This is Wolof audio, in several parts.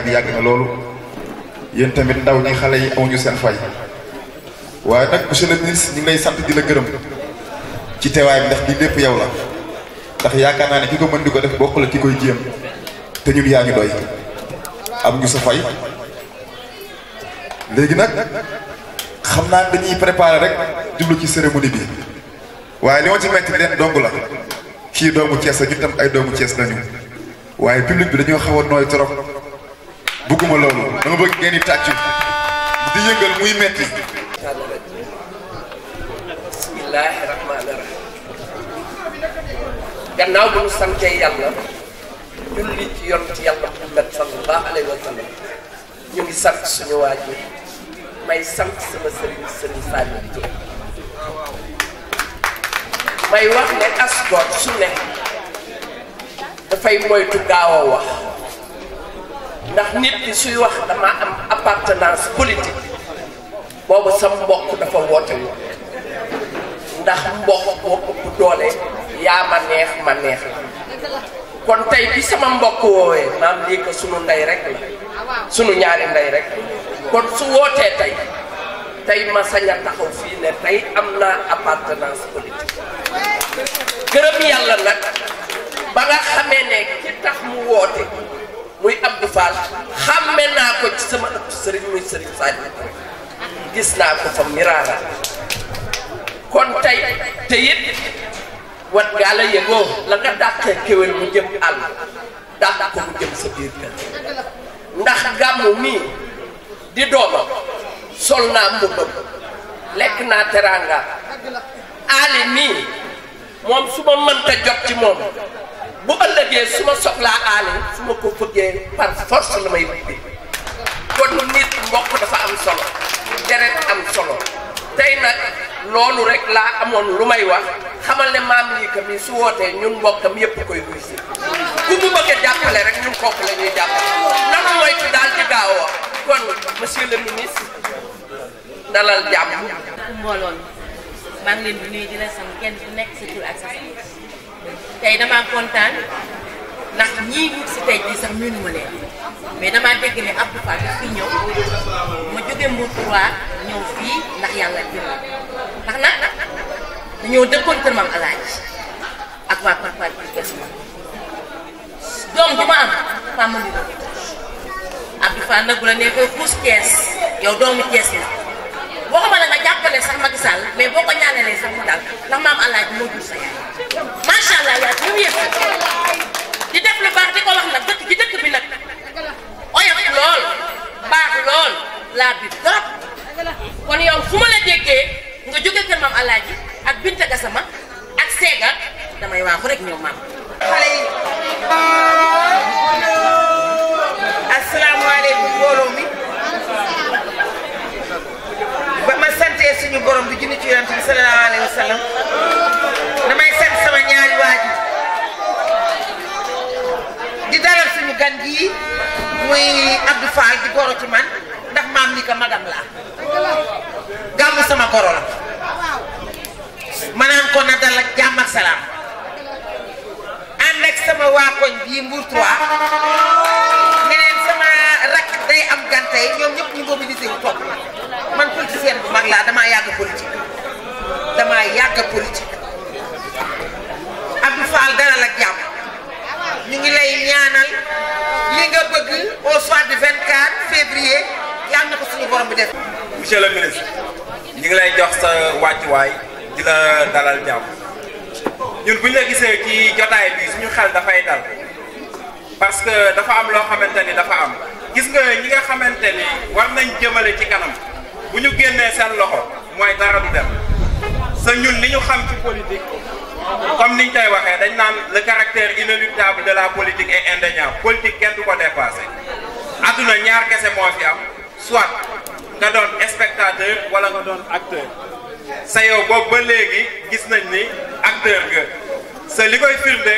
taxawaay bi yàgg na loolu yéen tamit ndaw ñi xale yi amuñu seen fay waaye nag monsieur le ministre ñu ngi lay sant di la gërëm ci teewaay bi ndax di lépp yow la ndax yaakaar naa ne ki ko mën di ko def bokk la ki koy jéem te ñun yaa ñu doy amuñu sa fay léegi nag xam naa dañuy préparer rek jublu ci cérémonie bi waaye li ma ci metti leen dong la kii doomu Thiès la ñu tam ay doomu Thiès lañu waaye public bi dañoo xaw a nooy trop bugguma loolu dama bëgg ngeen di tàccu di yëngal muy metti bismillaahi rahmaani rahiim gannaaw bu ñu santee yàlla julli ci yonent yàlla Muhammad sallallahu alayhi wa sallam ñu ngi sant suñu waajur may sant sama sëriñ Saliou Diop may wax ne as góor su ne dafay moytu gaaw a wax ndax nit ki suy wax dama am appartenance politique boobu sa mbokk dafa woote woon ndax mbokk boo ëpp doole yaa ma neex la kon tey bi sama mbokk woowee maam lii ko sunu ndey rek la sunu ñaari ndey rek kon su wootee tey ma sañ a taxaw fii ne tey am naa appartenance politique gërëm yàlla nag ba nga xamee ne ki tax mu woote muy Abdou Fall xàmme naa ko ci sama ëpp sëriñ muy sëriñ Saliou gis naa ko fa miraara kon tey te it wat gaa la yëgoo la nga dàqee kéwél mu jëm àll dàq ko mu jëm sa biir kër ndax gàmmu mii di doomam sol naa mbubbam lekk naa teraanga aali mii moom su ma mënta jot ci moom bu ëllëgee su ma soxlaa aali su ma ko fëggee par force la may ubbi kon nit mbokk dafa am solo deret am solo tey nag loolu rek laa amoon lu may wax xamal ne maam lii ka mi su wootee ñun mbokkam yépp koy wuy si ku mu bëgg a jàppale rek ñun kooku la ñuy jàppale nanu moytu daal di gaaw a kon monsieur le ministre dalal jàmm mbooloo mi maa ngi leen di nuyu di la sant kenn ku nekk sa tur ak sa sant tey damaa kontaan ndax ñii wut si tey jii sax miinu ma leen mais damaa dégg ne Abdou Fall fi ñëw ma jóge Mbour 3 ñëw fii ndax yàlla jël ndax nag dañoo dëkkoon kër Maam Alaaji ak waa Papa Kees doom ju ma am Fama Ndiou Abdou Fall nag bu la nekkee xuus Kees yow doomu Kees la boo ko mën a nga jàppale sax Macky Sall mais boo ko ñaanalee sax mu dal ndax Maam Alaaji moo jur sa yaay macha allah yaa ñu yëpp di def lu baax di ko wax nag dëkk ci dëkk bi nag oyof lool baax lool laa bi trop kon yow fu ma la déggee nga jóge kër Maam Alaaji ak Binta Gassama ak Sega damay waaxu rek ñëw maam xale yi asalaamaaleykum mbooloo mi ba ma santee suñu borom bi junni ci yonent bi sallallahu alayhi wa sallam damay sant sama ñaari waajur di dalal suñu gan gii muy Abdou Fall di goro ci man ndax maam li ko magam laa gàmmu sama goro la ma naan ko na dal ak jàmm ak salaam ànd ak sama waa koñ bii Mbour 3 neneen sama rakk day am gan tey ñoom ñëpp ñu mobilisé wu topp man politicien bu mag laa damaa yàgg politique Abdou Fall dalal ak jàmm ñu ngi lay ñaanal li nga bëgg au soir du 24 février yàlla na ko suñu borom bi def. monsieur le ministre ñu ngi lay jox sa wàccuwaay di la dalal jàmm ñun bu ñu la gisee ci jotaay bi suñu xel dafay dal parce que dafa am loo xamante ni dafa am gis nga ñi nga xamante ni war nañ jëmale ci kanam bu ñu génnee seen loxo mooy dara du dem sa ñun li ñu xam ci politique comme niñ koy waxee dañ naan le caractère inéluctable de la politique est indéniable politique kenn du ko dépassé adduna ñaar kese moo fi am soit nga doon spectateur wala nga doon acteur sa yow boobu ba léegi gis nañ ni acteur nga sa li koy firnde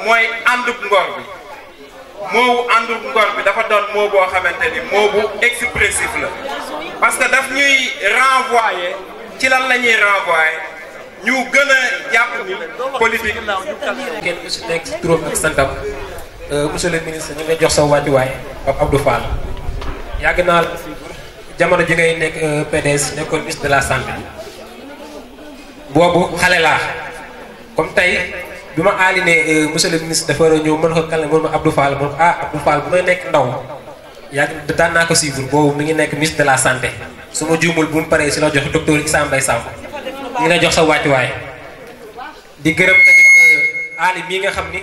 mooy àndub ngor bi moobu àndub ngor bi dafa doon moo boo xamante ni moo bu expressif la parce que daf ñuy renvoyer ci lan la ñuy renvoyer ñu gën a jàpp ni politique. kenn ku si nekk si turam ak santam monsieur le ministre ñu ngi jox sa wàccuwaay Pape Abdou Fall yàgg naa la jamono ji ngay nekk PDS nekkoon ministre de la santé boobu xale laa comme tey bi ma aali ne monsieur le ministre dafa war a ñëw mën ko kale mën ma Abdou Fall mën ko Abdou Fall bu may nekk ndaw yàgg daan naa ko suivre boobu mi ngi nekk ministre de la santé su ma juumul bu mu paree si la jox docteur Issa Mbaye Samb ñu ngi lay jox sa wàccuwaay di gërëm tamit aali mii nga xam ni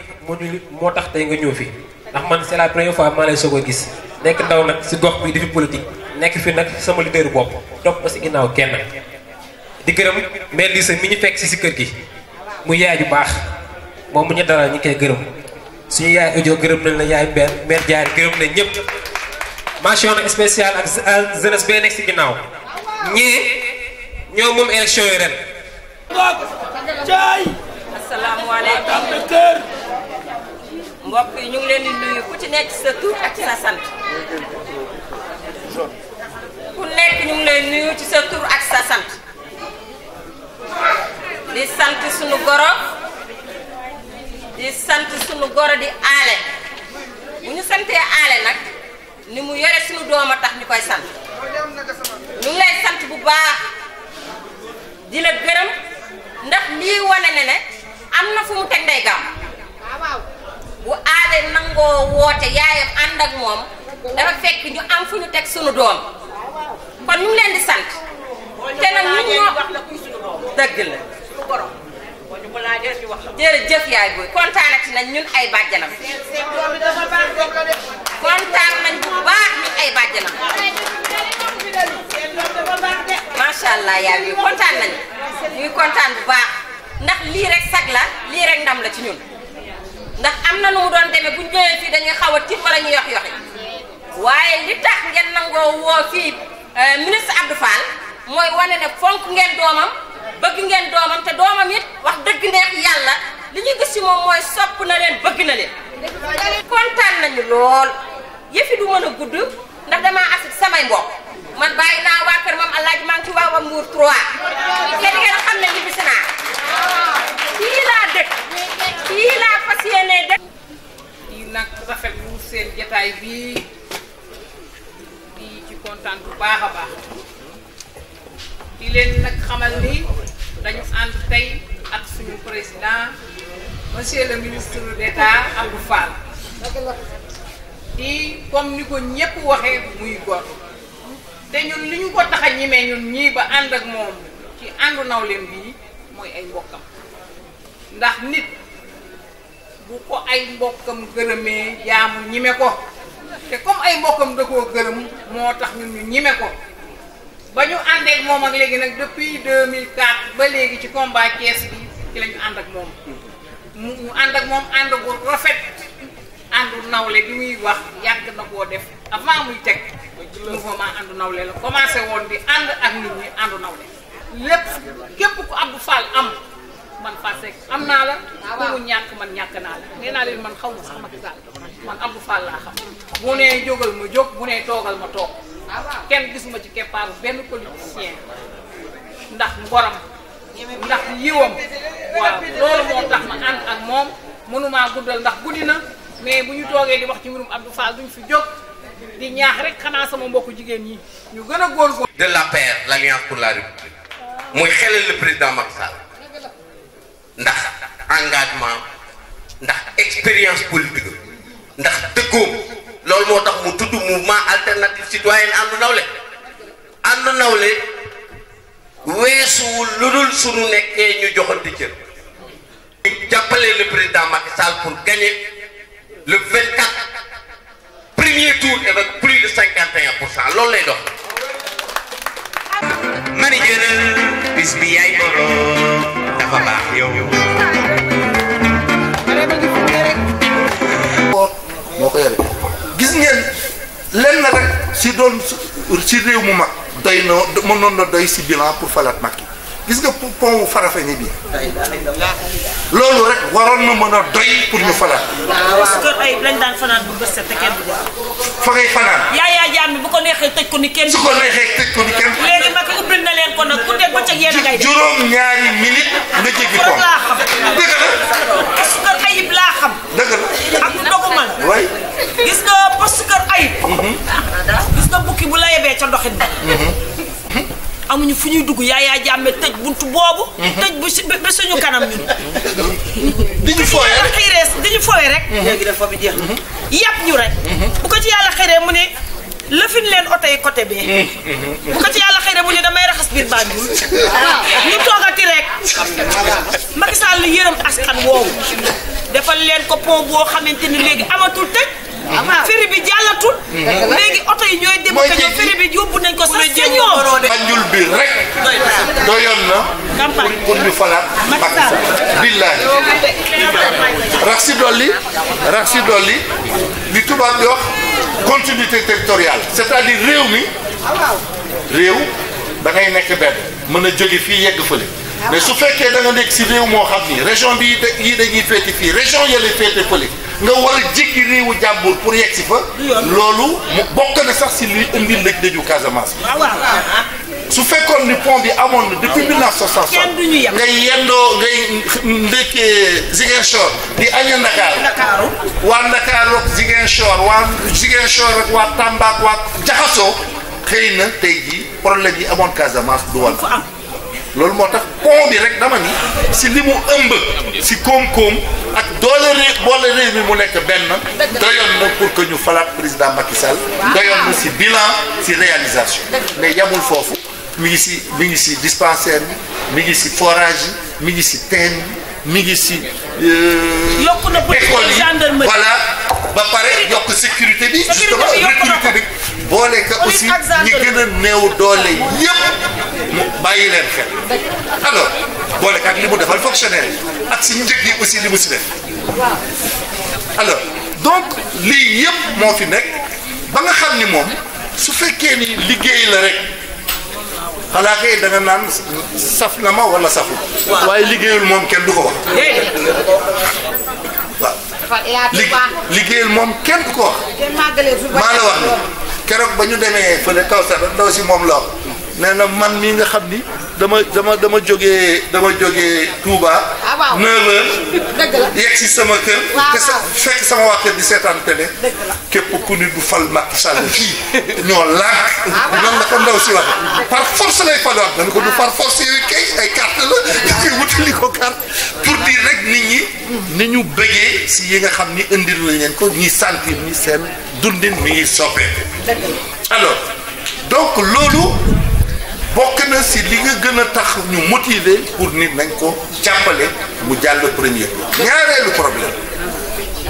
moo tax tey nga ñëw fi ndax man c'est la première fois maa lay soog a gis nekk ndaw nag si gox bi di fi politique nekk fi nag sama leader bopp topp ma si ginnaaw kenn di gërëm mère Lissa mi ñu fekk si kër gi mu yaay ju baax moom mu ñu dalal ñu koy gërëm suñu yaay audio gërëm nañ la yaay mère Diarry gërëm nañ ñëpp mention spéciale ak jeunesse bee nekk si ginnaaw ñii ñoo moom élection yi ren. asalaamaaleykum mbokk yi ñu ngi leen di nuyu ku ci nekk sa tur ak sa sant ku nekk ñu ngi leen nuyu ci sa tur ak sa sant di sant sunu goro di aale bu ñu santee aale nag ni mu yore sunu doom a tax ñu koy sant ñu ngi lay sant bu baax di la gërëm ndax lii wane ne am na fu mu teg Ndeye Gàmmu bu aale nangoo woote yaayam ànd ak moom dafa fekk ñu am fu ñu teg sunu doom kon ñu ngi leen di sant te nag ñu ñoo dëgg la jërëjëf yaay booy kontaanati nañ ñun ay bàjjanam kontaan nañ bu baax ñun ay bàjjanam macha allah yaay booy kontaan nañ ñuy kontaan bu baax ndax lii rek sag la lii rek ndam la ci ñun ndax am na nu mu doon demee bu ñu ñëwee fii dañuy xaw a tiit wala ñu yox yoxi waaye li tax ngeen nangoo woo fii ministre Abdou Fall mooy wane ne fonk ngeen doomam bëgg ngeen doomam te doomam it wax dëgg neex yàlla li ñu gis ci moom mooy sopp na leen bëgg na leen kontaan nañu lool yëfi du mën a gudd ndax damaa asit samay mbokk man bàyyi naa waa kër moom Alaaji maa ngi ci waa Mbour 3 te di ngeen xam ne ñibbisi naa fii laa dëkk fii laa fas yéenee dëkk di nag rafetlu seen jataay bii di ci kontaan bu baax a baax di leen nag xamal ni dañu ànd tey ak suñu président monsieur le ministre d'État Abdou Fall di comme ni ko ñépp waxee muy góor te ñun li ñu ko tax a ñimee ñun ñii ba ànd ak moom ci àndu nawleem bii mooy ay mbokkam ndax nit bu ko ay mbokkam gërëmee jaamu ñime ko te comme ay mbokkam da koo gërëm moo tax ñun ñu ñime ko ba ñu àndeek moom ak léegi nag depuis 2004 ba léegi ci combat Thiès bi ci la ñu ànd ak moom ñu ànd ak moom ànd gu rafet àndu nawle bi muy wax yàgg na koo def avant muy teg mouvement àndu nawle la commencé woon di ànd ak nit ñi àndu nawle lépp képp ku Abdou Fall am man Fassek am naa la ku mu ñàkk man ñàkk naa la nee naa leen man xaw ma sax Macky Sall man Abdou Fall laa xam bu nee jógal ma jóg bu nee toogal ma toog kenn gisuma ci keppaaru benn politicien ndax ngoram ndax yiwam waaw loolu moo tax ma ànd ak moom mënumaa guddal ndax guddi na mais bu ñu toogee di wax ci mbirum Abdou Fall duñ fi jóg di ñaax rek xanaa sama mbokku jigéen ñi ñu gën a góorgóorlu. de l'APR l'Alliance pour la République mooy xelal le président Macky Sall ndax engagement ndax expérience politique ndax dëggoom loolu moo tax mu tudd mouvement alternative citoyen àndu nawle weesuwul lu dul sunu nekkee ñu joxante cër ñu jàppale le président Macky Sall pour gagner le 24 premier tour avec plus de 51% loolu lay dox. mani jëlal bis bi yaay borom dafa baax yow. moo ko yore gis ngeen lenn rek si doon si réew mu mag doy na mënoon na doy si bilan pour falaat Macky gis nga pont wu Farafeñe bi loolu rek waroon na mën a doy pour ñu falaat. parce que ay lañ daan fanaan bu bës set te kenn du jaar. fa ngay fanaan. Yaya Jammeh bu ko neexee tëj ko ni kenn. su ko neexee tëj ko ni kenn. léegi Macky ubbil na leen ko nag ku dee bëccëg yéen a ngay def. juróom-ñaari minute nga jéggi pont. laa xam. dëgg la. parce que ayib laa xam. dëgg la. ak dogumal amuñu fu ñuy dugg Yaya Jammeh tëj buntu boobu. tëj ba suñu kanam ñun. di ñu fooyee rek di ñu fooyee rek. léegi dafa bi jeex na. yàpp ñu rek. bu ko ci yàlla xiree mu ne lëfin leen oto yi côté bee. bu ko ci yàlla xiree mu ne damay raxas biir Banjul. ñu toogati rek. Macky Sall yërëm askan woowu. defal leen ko pont boo xamante ni léegi amatul tëj. feri bi jàllatul. léegi oto yi ñooy dem ka ñëw feri bi yóbbu nañ ko sax ca ñoom. Banjul bi rek doyoon na pour ñu falaat Macky Sall billaahi rax si dolli li tubaab di wax continuité territoriale c'est-à-dire réew da ngay nekk benn mën a jóge fii yegg fële mais su fekkee da nga nekk si réew moo xam ni région bi yi dañuy féete fii région yële féete fële nga war a jéggi réewu jàmbur pour yegg si fa loolu mu bokk na sax si li indi lëj-lëju Casamance su fekkoon ni pont bi amoon na depuis 1960 ngay yendoo ngay ndekkee Ziguinchor di aña Ndakaaru waa Ndakaaru ak Ziguinchor ak waa Tamba ak waa jaxasoo xëy na tey jii problème yi amoon Casamance du woon loolu moo tax pont bi rek dama ni si li mu ëmb si koom-koom ak boole réew mi mu nekk benn doyoon na pour que ñu falaat président Macky Sall doyoon na si bilan si réalisation mais yamul foofu mi ngi si dispensaire bi mi ngi si forage yi mi ngi si teen bi mi ngi si yokk na école yi voilà ba pare yokk sécurité bi justement recruter bi boole ka aussi ñi gën a néew doole yëpp mu bàyyi leen xel alors boole ka ak li mu defal fonctionnaire yi ak si njëg yi aussi li mu si def alors donc lii yëpp moo fi nekk ba nga xam ni moom su fekkee ni liggéey la rek xanaa kay da nga naan saf na ma wala safu waaye liggéeyul moom kenn du ko wax waaw liggéeyal moom kenn du ko wax maa la wax ni keroog ba ñu demee fële kaw sax ndaw si moom la wax nee na man mii nga xam ni dama jógee Touba 9h yegg si sama kër te fekk sama waa kër di seetaan télé képp ku ni du fal Macky Sall fii ñoo lànk noonu la ko ndaw si wax par force lay falaat dañ ko du par force yooyu kay ay carte la nga koy wutali ko carte pour dire rek nit ñi ni ñu bëggee si yi nga xam ni indil nañ leen ko ñi sentir ni seen dundin mi ngi soppeeku alors donc loolu bokk na si li nga gën a tax ñu motiver pour nit nañ ko jàppale mu jàll premier tour ñaareelu problème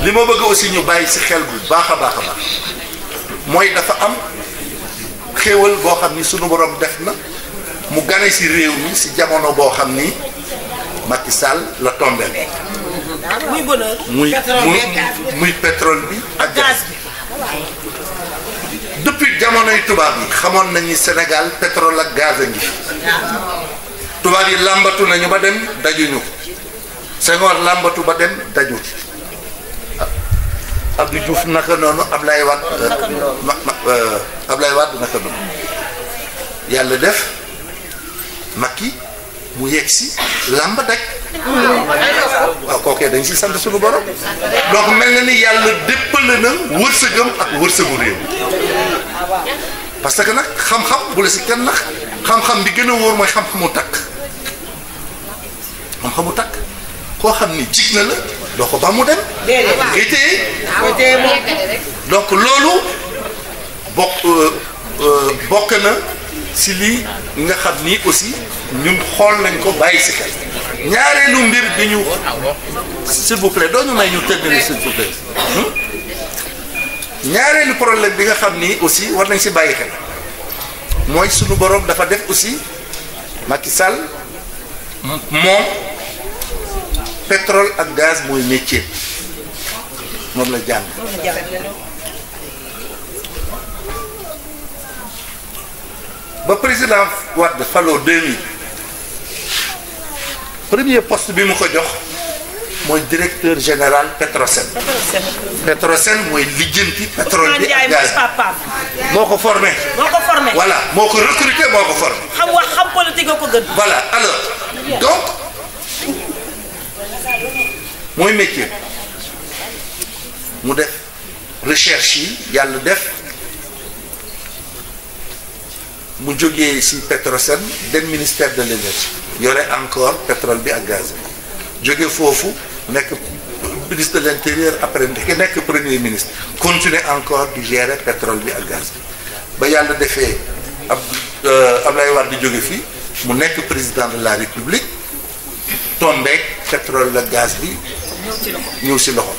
li ma bëgg aussi ñu bàyyi si xel bu baax a baax mooy dafa am xéewal boo xam ni sunu borom def na mu gane si réew mi si jamono boo xam ni Macky Sall la tombé muy bonheur muy pétrole bi ak gaz bi depuis jamonoy tubaab yi xamoon nañu Sénégal pétrole ak gaz a ngi fi tubaab yi làmbatu nañu ba dem dajuñu Senghor làmbatu ba dem daju Abdou Diouf naka noonu Ablaye Wade naka noonu yàlla def Macky mu yegg si làmb daj waaw kookee dañ si sant suñu borom donc mel na ni yàlla déppale na wërsëgam ak wërsëgu réew parce que nag xam-xam bu la si kenn nax xam-xam bi gën a wóor mooy xam-xamu takk xam-xamu takk koo xam ni jig na la doo ko ba mu dem ngay téye donc loolu bokk na si lii nga xam ni aussi ñun xool nañ ko bàyyi si xel ñaareelu mbir bi ñu s'il vous plaît doo ñu may ñu terminer s'il vous plaît ñaareelu problème bi nga xam ni aussi war nañ si bàyyi xel mooy sunu borom dafa def aussi Macky Sall moom pétrole ak gaz mooy métier moom la jàng ba président Wade faloo 2000 premier poste bi mu ko jox mooy directeur général Petrosen. Petrosen mooy lijjanti pétrole bi ak gaz bi moo ko formé. voilà moo ko recruté moo ko formé. xam politique nga ko gën. voilà alors donc mooy métier mu def recherche yi yàlla def mu jógee si Petrosen dem ministère de l'énergie yore encore pétrole bi ak gaz bi jóge foofu nekk ministre de l'intérieur après nekk premier ministre continuer encore di gérer pétrole bi ak gaz bi ba yàlla defee Abdoulaye Wade di jóge fii mu nekk président de la république tombeek pétrole la gaz bi ñëw si loxo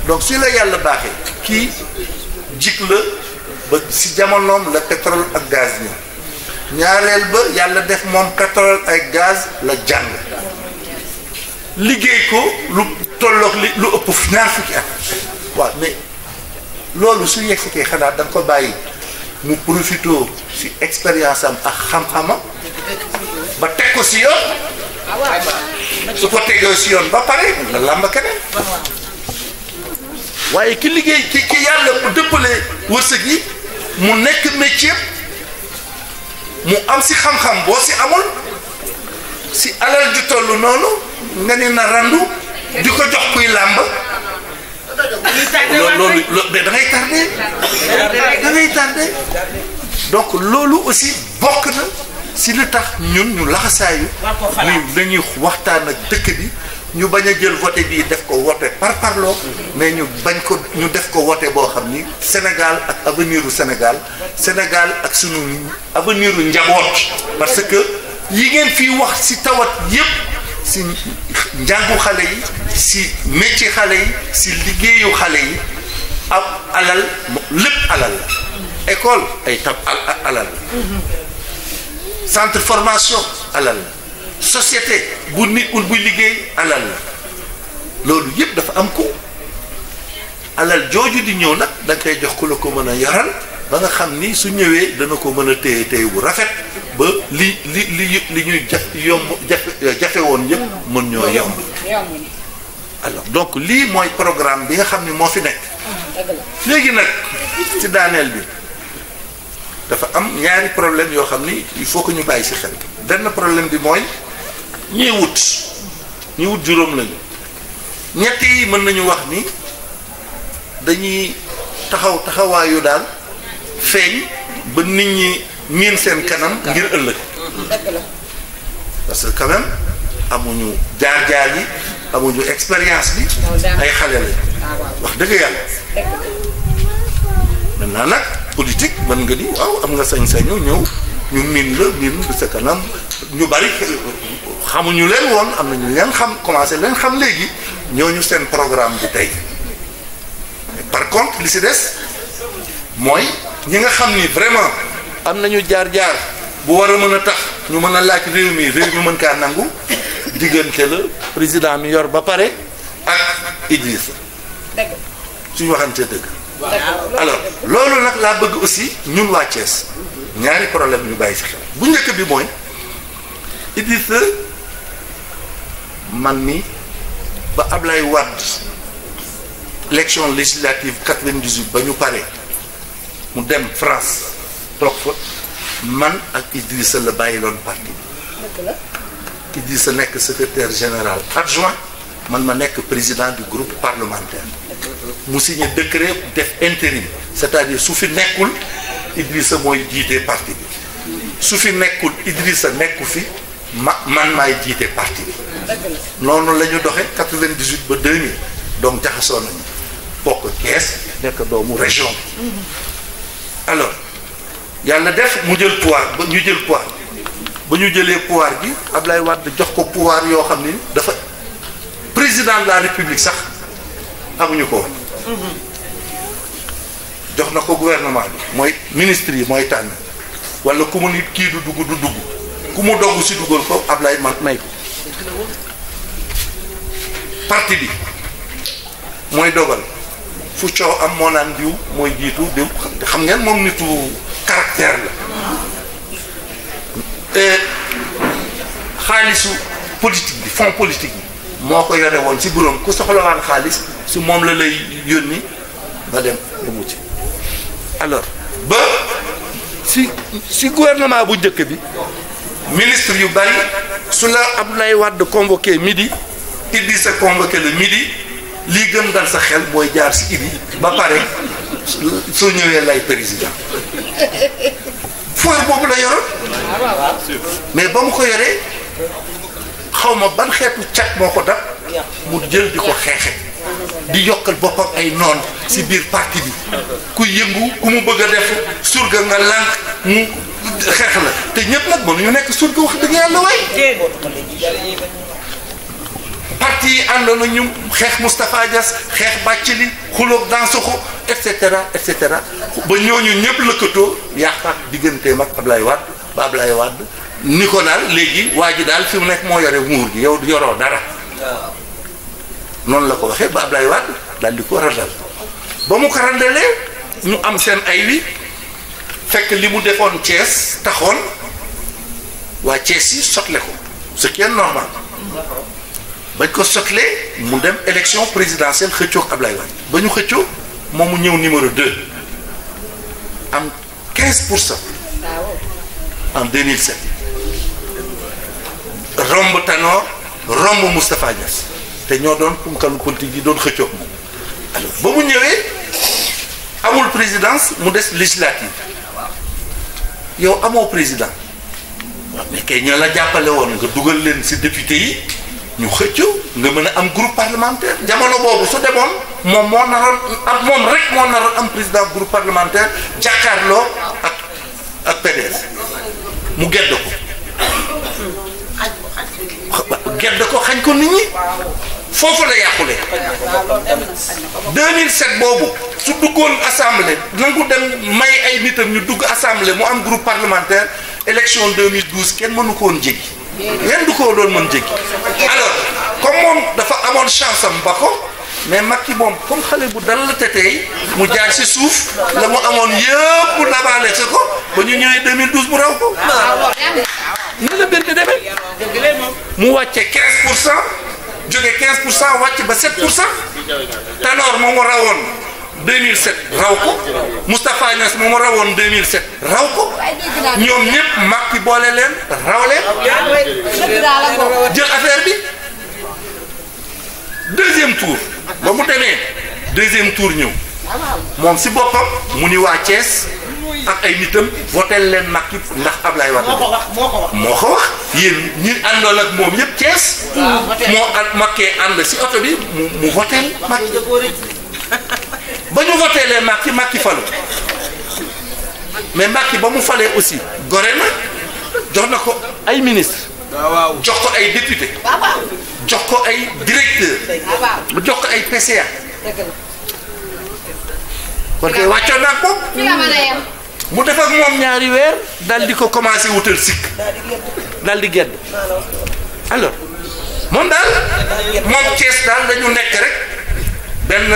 donc si la yàlla baaxee kii jik la ba si jamonoom la pétrole ak gaz ñëw ñaareel ba yàlla def moom pétrole ak gaz la jàng liggéey ko lu tolloog lu ëpp ñaar fukki at waaw mais loolu su yegsikee xanaa da nga ko bàyyi mu profité si expérience am ak xam-xamam ba teg ko si yoon su ko tegee si yoon ba pare la làmb keneen waaye ki liggéey ki yàlla mu dëppale wërsëg yi mu nekk métier mu am si xam-xam boo si amul si alal ju toll noonu nga ne na randu di ko jox kuy làmb loolu mais da ngay tardé donc loolu aussi bokk na si li tax ñun ñu laxasaayu ni dañuy waxtaan ak dëkk bi ñu bañ a jël voté bii def ko voté par parloo mais ñu bañ ko ñu def ko voté boo xam ni Sénégal ak avenir u Sénégal ak sunu avenir u njaboot parce que yi ngeen fii wax si tawat yépp si njàngu xale yi si métier xale yi si liggéeyu xale yi ab alal lépp alal la école ay tab alal la centre formation alal la société bu nit buy liggéey alal la loolu yëpp dafa am ko alal jooju di ñëw nag da nga koy jox ku la ko mën a yaral ba nga xam ni su ñëwee dana ko mën a téye téye bu rafet ba li ñuy jafe woon yëpp mën ñoo yomb alors donc lii mooy programme bi nga xam ni moo fi nekk léegi nag ci daaneel bi dafa am ñaari problème yoo xam ni il faut que ñu bàyyi ci xel benn problème bi mooy ñi wut juróom lañu ñett yi mën nañu wax ni dañuy taxawaayu daal feeñ ba nit ñi miin seen kanam ngir ëllëg parce que quand même amuñu jaar-jaar yi amuñu expérience bi ay xale lañu wax dëgg yàlla maintenant nag politique mën nga ni waaw am nga sañ-sañu ñëw ñu miin sa kanam ñu bari xamuñu leen woon am na ñu leen xam commencé leen xam léegi ñooñu seen programme bi tey par contre li si des mooy ñi nga xam ni vraiment am nañu jaar-jaar bu war a mën a tax ñu mën a laaj réew mi mën kaa nangu diggante la président mi yor ba pare ak Idrissa suñu waxante dëgg alors loolu nag laa bëgg aussi ñun waa Thiès ñaari problème ñu bàyyi si xel bu njëkk bi mooy Idrissa man mi ba Ablaye Wade élection législative 98 ba ñu pare mu dem France toog fa man ak Idrissa la bàyyi loon parti Idrissa nekk secrétaire général adjoint man ma nekk président du groupe parlementaire mu signé décret def intérim c'est-à-dire su fi nekkul Idrissa mooy jiite parti bi su fi nekkul Idrissa nekku fi man maay jiite parti bi noonu la ñu doxe 98 ba 2000 donc jaxasoo nañu bokk Thiès nekk doomu région bi alors yàlla def mu jël pouvoir ba ñu jël pouvoir ba ñu jëlee pouvoir gi Ablaye Wade jox ko pouvoir yoo xam ni dafa président de la république sax amuñu ko woon jox na ko gouvernement bi mooy ministre yi mooy tànn wala ku mu nit kii du dugg ku mu dogg si dugal ko Ablaye man may ko parti bi mooy dogal fu coow am moo naan diw mooy jiitu diw xam ngeen moom nitu caractère la xaalisu politique bi fonds politique bi moo ko yore woon si bureau ku soxlawaan xaalis si moom la lay yónni nga dem mu ci alors ba si gouvernement bu njëkk bi ministre yu bari su la Abdoulaye Wade convoqué midi Idrissa convoqué le midi lii gën dal sa xel mooy jaar si Idi ba pare soo ñëwee lay président foire boobu la yoroon mais ba mu ko yoree xaw ma ban xeetu cat moo ko dab mu jël di ko xeexe di yokkal boppam ay noon si biir parti bi ku yëngu ku mu bëgg a def surga nga lànk mu xeex la te ñëpp nag mënuñu nekk surga wax dëgg yàlla waay parti yi àndoon na ñu xeex Moustapha Niasse xeex Bathily xuloog Dansokho et cetera ba ñooñu ñëpp lëkkatoo yàqaat digganteem ak Ablaye Wade ba Ablaye Wade ni ko daal léegi waa ji daal fi mu nekk moo yore nguur gi yow yoroo dara noonu la ko waxee ba Ablaye Wade daal di ko randal ba mu ko randalee ñu am seen ay wi fekk li mu defoon Thiès taxoon waa Thiès yi sotle ko ce qui est normal bañ ko sotlee mu dem élection présidentielle xëccoo ak Ablaye Wade ba ñu xëccoo moom mu ñëw numéro 2 am 15% en 2007 romb Tanor romb Moustapha Niasse te ñoo doon punkalu politique yi doon xëccoo ak moom alors ba mu ñëwee amul présidence mu des législative yow amoo président waaw mais kay ñoo la jàppale woon nga dugal leen ci député yi ñu xëccoo nga mën a am groupe parlementaire jamono boobu su demoon moom moo naroon ak moom rek moo naroon am président groupe parlementaire jàkkaarloo ak PDS mu gedd ko xañ ko nit ñi foofu la yàqulee 2007 boobu su duggoon assemblée nangu dem may ay nitam ñu dugg assemblée mu am groupe parlementaire élection 2012 kenn mënu ko woon jéggi ngeen du ko doon mën jéggi alors comme moom dafa amoon chance am ba ko mais Macky moom comme xale bu dal la tetey mu jaar si suuf la mu amoon yëpp mu dabaale sa ko ba ñu ñëwee 2012 mu raw ko ni la benn demee mu wàcce 15% jóge 15% wàcc ba 7% Tanor moom mu rawoon 2007 raw ko Moustapha Niasse moom mu rawoon 2007 raw ko ñoom ñëpp Macky boole leen raw leen jël affaire bi deuxième tour ba mu demee deuxième tour ñëw moom si boppam mu ni waa Thiès ak ay nitam votel leen Macky ndax Ablaye Wade moo ko wax yéen ñi àndoon ak moom yëpp Thiès moo ak Macky ànd si oto bi mu votel Macky ba ñu votelee Macky falu mais Macky ba mu falee aussi gore na jox na ko ay ministre jox ko ay député jox ko ay directeur mu jox ko ay PCA kon kay wàccoon naa ko mu def ak moom ñaari weer daal di ko commencé wutal sikk daal di gedd alors moom daal moom Thiès daal dañu nekk rek benn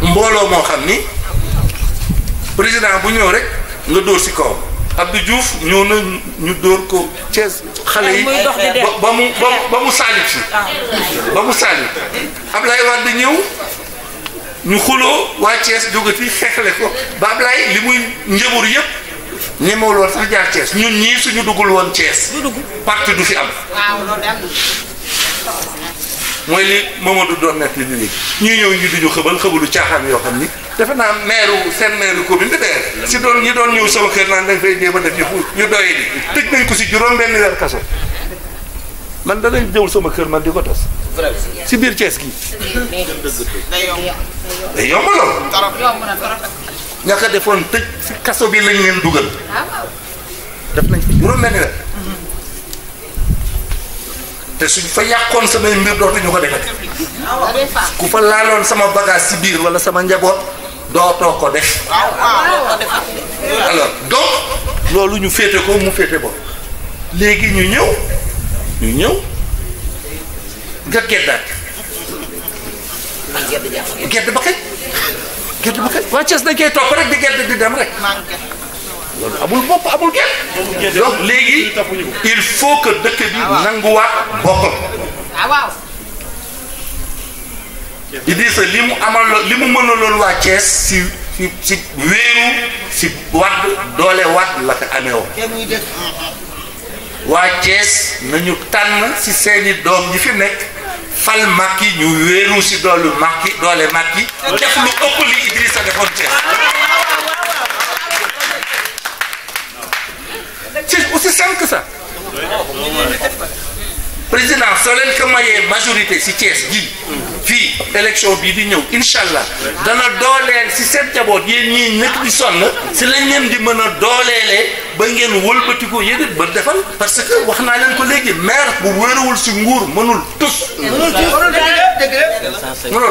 mbooloo moo xam ni président bu ñëw rek nga dóor si kaw Abdou Diouf ñëw na ñu dóor ko Thiès xale yi ba mu saalit si ba mu saalit Ablaye Wade ñëw ñu xuloo waa Thiès jógati xeexle ko ba Ablaye li muy njëbur yëpp ñemewul woon sax jaar Thiès ñun ñii suñu duggul woon Thiès parti du fi am mooy li Mamadou doon nekk li léegi ñuy ñëw ñu duñu xëbalu caaxaan yoo xam ni defe naa seen maire commune bi de si doon ñi doon ñëw sama kër naan dañ fay jéem a def ñu doye di tëj nañ ko si juróom benn weer kaso man danañ jëwul sama kër man di ko tas si biir Thiès gi day yomb lool ña ko defoon tëj si kaso bi lañ leen dugal def nañ fi juróom benn weer te suñ fa yàqoon samay mbir dootuñu ko defati ku fa laaloon sama bagage si biir wala sama njaboot dootoo ko def alors donc loolu ñu féete ko mu féete bo léegi ñu ñëw nga geddaat gedd ba kañ waa Thiès dañ koy topp rek di gedd di dem rek loolu amul bopp amul gedd donc léegi il faut que dëkk bi nanguwaat boppam Idrissa li mu mënaloon waa Thiès si wéeru si Wade doole Wade la ko amee woon waa Thiès nañu tànn si seeni doom ñi fi nekk fal Macky ñu wéeru si doole Macky def lu ëpp li Idrissa defoon Thiès c'est aussi simple que ça. Président soo leen ko mayee majorité si Thiès gi fii élection bii di ñëw incha allah dana dooleel si seen jaboot yéen ñii nekk di sonn si lañ leen di mën a dooleelee ba ngeen wëlbatiku yéen it ba defal parce que wax naa leen ko léegi maire bu wéeruwul si nguur mënul tus. mënul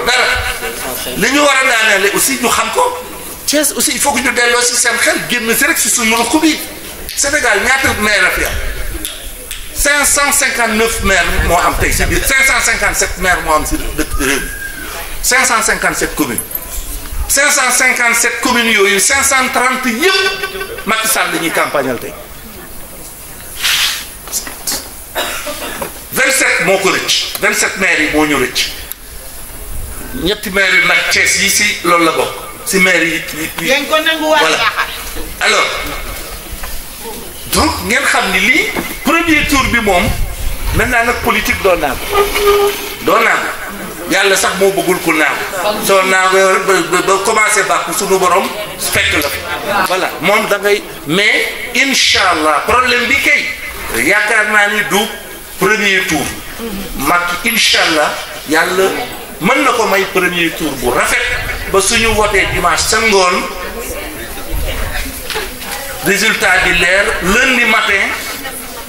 dara li ñu war a daaneele aussi ñu xam ko Thiès aussi il faut que ñu delloo si seen xel génn si rek si suñu ruq bi Sénégal ñaata maire a fi am 559 maires moo am tey si biir 557 maires moo am si dëkk réew mi 557 communes 557 communes yooyu 530 yëpp Macky Sall la ñuy campagnal tey 27 moo ko rëcc 27 maires yi moo ñu rëcc ñetti maires yi nag Thiès yi si loolu la bokk si maires yi. ngeen ko nanguwaat voilà alors donc ngeen xam ni lii premier tour bi moom maintenant nag politique doo naagu yàlla sax moo bëggul ku naagu soo naagu ba commencé bàkku suñu borom fekk la voilà moom da ngay mais incha allah problème bi kay yaakaar naa ni du premier tour Macky incha allah yàlla mën na ko may premier tour bu rafet ba suñu wotee dimanche sa ngoon résultat bi leer lundi matin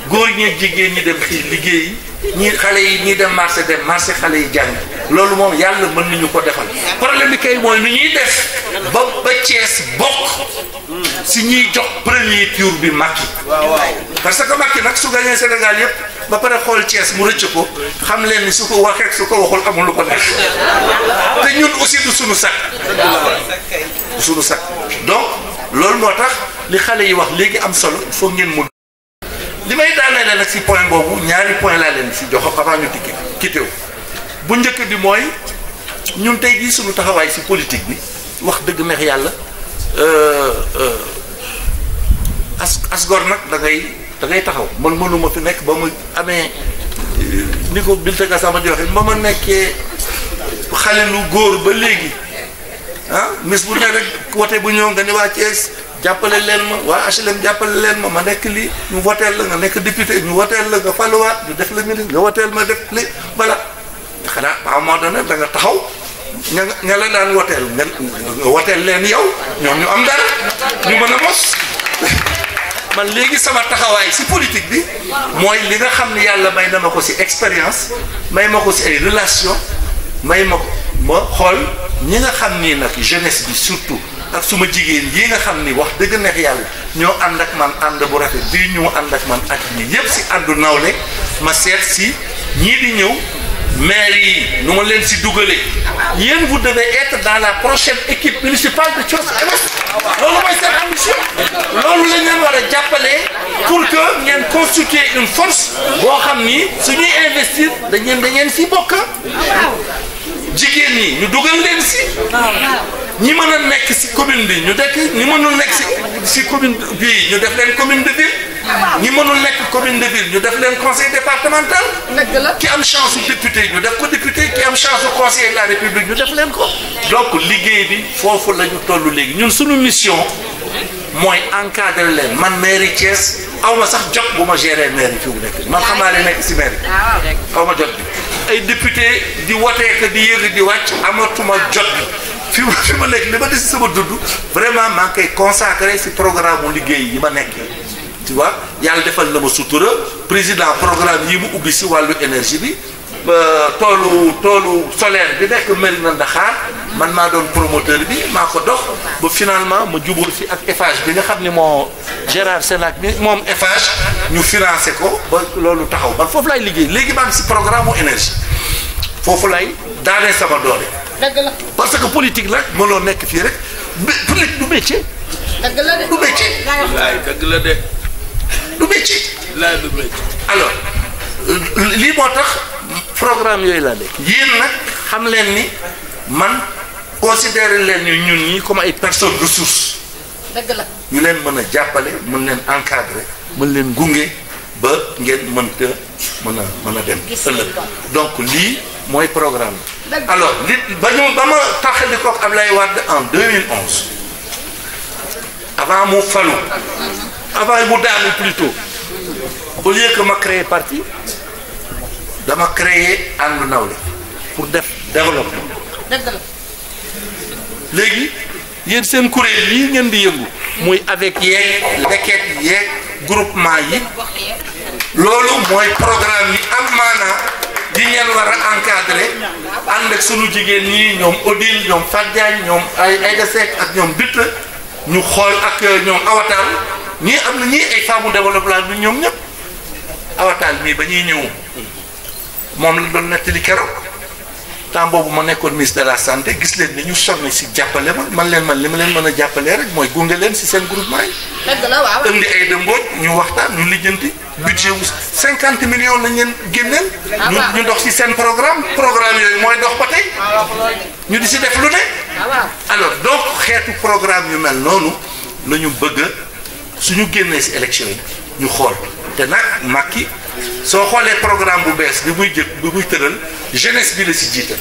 góor ñi jigéen ñi dem xii liggéey ñi xale yi ñi dem marché xale yi jàng loolu moom yàlla mën nañu ko defal problème bi kay mooy nu ñuy def ba Thiès bokk si ñuy jox premier tour bi Macky parce que Macky nag su gañee Sénégal yëpp ba pare xool Thiès mu rëcc ko xam leen ni su ko waxee su ko waxul amul lu ko neex te ñun aussi du suñu sac donc loolu moo tax li xale yi wax léegi am solo il faut ngeen mu li may daanee nag si point boobu ñaari point laa leen si jox avant ñu kittew bu njëkk bi mooy ñun tey jii suñu taxawaay si politique bi wax dëgg neex yàlla asgor nag da ngay taxaw man mënuma fi nekk ba mu amee ni ko Binta Gassama di waxee ba ma nekkee xale lu góor ba léegi mis bu ne rek wote bu ñëw nga ni waa Thiès jàppale leen ma waa HLM jàppale leen ma nekk lii ñu woteel la nga nekk député ñu woteel la nga faluwaat ñu def la ministre nga woteel ma def li voilà xanaa à un moment donné da nga taxaw ña la daan woteel nga woteel leen yow ñoom ñu am dara ñu mën a mos man léegi sama taxawaay si politique bi mooy li nga xam ne yàlla may na ma ko si expérience may ma ko si ay relation may ma ko ma xool ñi nga xam ni nag jeunesse bi surtout ak suma jigéen yi nga xam ni wax dëgg neex yàlla ñoo ànd ak man ànd bu rafet bii ñu ànd ak man at ñi yépp si àndu nawle ma seet si ñii di ñëw maire yi nu ma leen si dugalee yéen vous devez être dans la prochaine équipe municipale de Thiès Ouest loolu mooy seen ambition loolu lañ leen war a jàppale pour que ngeen constituer une force boo xam ni suñuy investir dañeen si bokk jigéen ñi ñu dugal leen si ñi mën a nekk si commune bi ñu dekk ñi mënul nekk si commune bii ñu def leen commune de ville ñi mënul nekk commune de ville ñu def leen conseil départemental ki am chance su député ñu def ko député ki am chance su conseiller de la république ñu def leen ko donc liggéey bi foofu la ñu toll léegi ñun suñu mission mooy encadrer leen man mairie Thiès aw ma sax jot bu ma gérer mairie fi mu nekk man xam naa ne nekk si mairie aw ma jot bi ay député di wotee que di yëg di wàcc amatuma jot bi fi ma nekk li ma des si sama dund vraiment maa ngi koy consacré si programme mu liggéey yi ma nekkee tu vois yàlla defal na ma sutura président programme yi mu ubbi si wàllu énergie bi toolu solaire bi nekk Mérina Dakhar man maa doon promoteur bi maa ko dox ba finalement ma jubóo si ak Eiffage bi nga xam ne moo Gérard Sénac bi moom Eiffage ñu financé ko ba loolu taxaw man foofu lay liggéey léegi maa ngi si programme mu énergie foofu lay daanee sama doole. dëgg la parce que politique nag mënoo nekk fii rek politique du métier. dëgg la de du métier. laay dëgg la de. du métier. laay du métier. alors lii moo tax programme yooyu laa nekk yéen nag xam leen ni man considéré leen ñu ñun ñi comme ay personnes ressources. dëgg la ñu leen mën a jàppale mën leen encadrer mën leen gunge ba ngeen mënta mën a dem ëllëg donc lii mooy programme alors li ba ma taxali ko ak Ablaye Wade en 2011 avant mu falu avant mu daanu plutôt au lieu que ma créer parti dama créer ànd nawle pour def développement. léegi yéen seen kuréel yi ngeen di yëngu muy avec yeeg leket yeeg groupement yi loolu mooy programme yi am maanaa di ngeen war a encadrer ànd ak sunu jigéen ñi ñoom Odile ñoom Fatou Diagne ñoom Aïda Seck ak ñoom Bitt ñu xool ak ñoom Awatal ñii am na ñii ay femmes développement bi ñoom ñëpp Awatal mii ba ñuy ñëw moom la doon nettali keroog temps boobu ma nekkoon ministre de la santé gis leen ni ñu sonn si jàppale ma li ma leen mën a jàppalee rek mooy gunge leen si seen groupement yi. dëgg la waaw indi ay dëmbooj ñu waxtaan ñu lijjanti budget wu 50 millions lañ leen génneel. ñu dox si seen programme yooyu mooy dox ba tey. ñu di si def lu ne. alors donc xeetu programme yu mel noonu la ñu bëgg suñu génnee si élection yi ñu xool te nag Macky soo xoolee programme bu bees bi muy tëral jeunesse bi la si jiital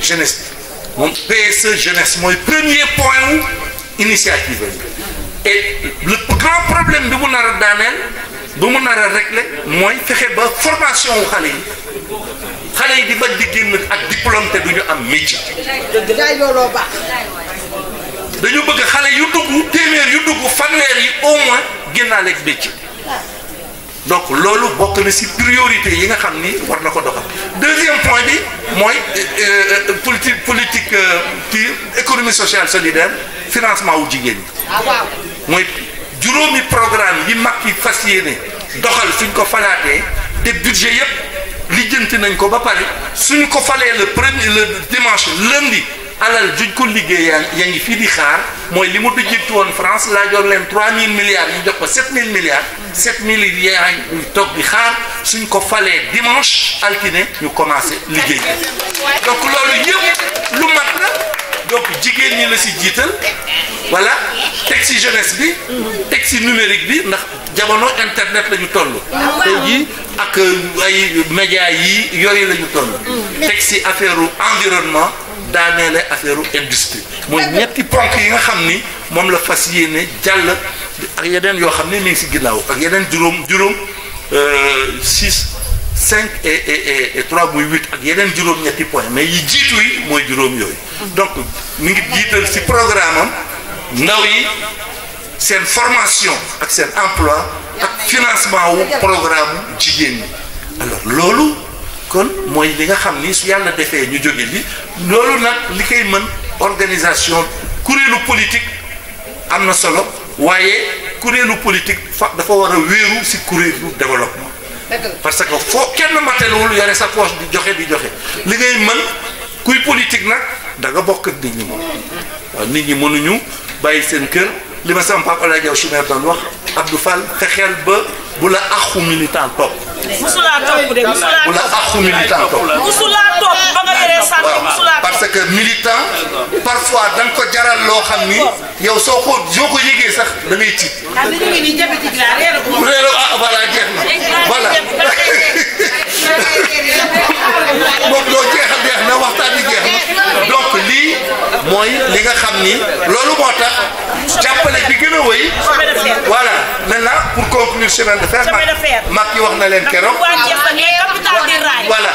jeunesse bi moom PSE jeunesse mooy premier point wu initiative et le grand problème bi mu nar a daaneel bi mu nar a régler mooy fexe ba formation wu xale yi di bañ di génn ak diplôme te du ñu am métier. dañu bëgg xale yu dugg téeméer yu dugg fanweer yi au moins génnaale ak métier. donc loolu bokk na ci priorité yi nga xam ni war na ko doxal deuxième point bi mooy politique économie sociale solidaire financement wu jigéen ñi. mooy juróomi programme yi mag yi fas yéene doxal suñ ko falaatee te budget yépp lijjanti nañ ko ba pare suñ ko falee le dimanche lundi alal juñ ko liggéey yaa ngi fii di xaar mooy li mu dijjitu woon France laajoon leen 3000 milliards ñu jox ko 7000 milliards 7000 yaa ngi toog di xaar suñ ko falee dimanche altine ñu commencé liggéey donc loolu yëpp lu mat la donc jigéen ñi la si jiital voilà teg si jeunesse bi teg si numérique bi ndax jamono internet la ñu toll tey jii ak ay médias yi yooyu la ñu toll teg si affaire environnement daaneele affaire industrie mooy ñetti ponk yi nga xam ni moom la fas yéene jàll ak yeneen yoo xam ne mi ngi si ginnaaw ak yeneen juróom 6 5 et 3 muy 8 ak yeneen juróom ñetti point mais yi jiitu yi mooy juróom yooyu donc mi ngi jiital si programme am ndaw yi seen formation ak seen emploi ak financement wu programme jigéen ñi alors loolu kon mooy li nga xam ni su yàlla defee ñu jóge li loolu nag li koy mën organisation kuréelu politique am na solo waaye kuréelu politique dafa war a wéeru si kuréelu développement parce que foo kenn matelwul yore sa poche di joxe li ngay mën kuy politique nag da nga bokk ak nit ñi moom waaw nit ñi mënuñu bàyyi seen kër li ma sama papa la jaw Chimère doon wax Abdou Fall fexeel ba bu la axu militant topp musulaa topp de bu la axu militant topp musulaa topp ba nga yoree santé musulaa topp parce que militant parfois da nga ko jaral loo xam ni yow soo ko yëgee sax da ngay tiit voilà jeex na voilà moom doo jeexal jeex na waxtaan bi jeex na donc lii mooy li nga xam ni loolu moo tax jàppale bi gën a wéy voilà maintenant pour conclure chemin de fer mag yi wax na leen keroog voilà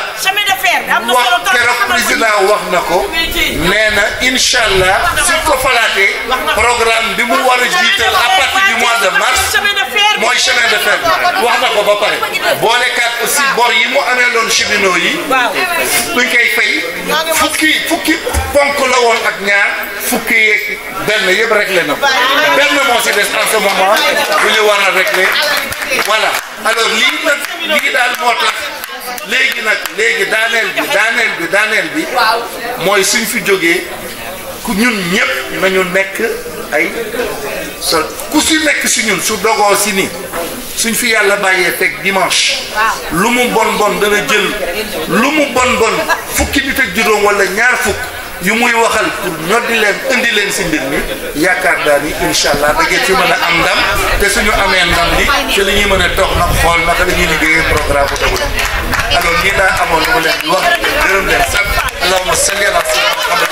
keroog président wax na ko nee na incha allah suñ ko falaatee programme bi mu war a jiital à partir du mois de mars mooy chemin de fer wax na ko ba pare boolekaat aussi bor yi mu amee loon cheminots yi buñ koy fay fukki ponk la woon ak ñaar fukki yeeg benn yëpp réglé na ko benn moo si des en ce moment bu ñu war a réglé voilà alors lii daal moo tax léegi daaneel bi mooy suñ fi jógee ku ñun ñëpp nañu nekk ay sol ku si nekk si ñun su dogoo si ni suñ fi yàlla bàyyee teg dimanche lu mu bon dana jël lu mu bon fukki nit ak juróom wala ñaar fukk yu muy waxal pour ñoddi leen indi leen si mbir mi yaakaar naa ni incha allah da ngeen ci mën a am ndam te suñu amee ndam li ci li ñuy mën a dox nag xool naka la ñuy liggéeyee programme bu développement alors lii laa amoon lu ma leen di wax gërëm leen sant allahumma salli ala sayyidina Muhammad